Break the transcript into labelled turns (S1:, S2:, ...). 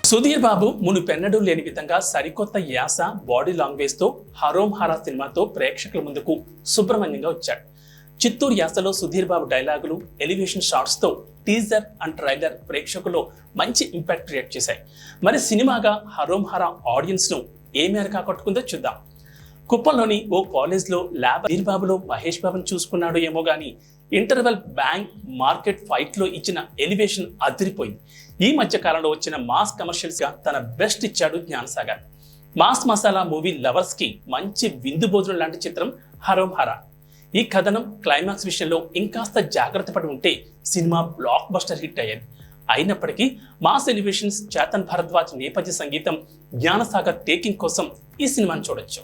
S1: సుధీర్ బాబు మునుపెన్నడూ లేని విధంగా సరికొత్త యాస బాడీ లాంగ్వేజ్ తో హరోం హరా సినిమాతో ప్రేక్షకుల ముందుకు సుబ్రహ్మణ్యంగా వచ్చాడు. చిత్తూరు యాసలో సుధీర్ బాబు డైలాగులు, ఎలివేషన్ షాట్స్ తో టీజర్ అండ్ ట్రైలర్ ప్రేక్షకుల్లో మంచి ఇంపాక్ట్ క్రియేట్ చేశాయి. మరి సినిమాగా హరోం హరా ఆడియన్స్ ను ఏ మేరకు ఆకట్టుకుందో చూద్దాం. కుప్పంలోని ఓ కాలేజ్లో ల్యాబ్ సుధీర్ బాబులో మహేష్ బాబుని చూసుకున్నాడు ఏమో గానీ ఇంటర్వెల్ బ్యాంక్ మార్కెట్ ఫైట్ లో ఇచ్చిన ఎలివేషన్ అదిరిపోయింది. ఈ మధ్య కాలంలో వచ్చిన మాస్ కమర్షియల్స్ గా తన బెస్ట్ ఇచ్చాడు Gyan Sagar. Mass masala movie lovers కి మంచి విందు భోజనం లాంటి చిత్రం హరోం హరా. ఈ కథనం క్లైమాక్స్ విషయంలో ఇంకాస్త జాగ్రత్త పడి ఉంటే సినిమా బ్లాక్ బస్టర్ హిట్ అయ్యేది. అయినప్పటికీ మాస్ ఎలివేషన్స్, చేతన్ భరద్వాజ్ నేపథ్య సంగీతం, జ్ఞానసాగర్ టేకింగ్ కోసం ఈ సినిమాని చూడొచ్చు.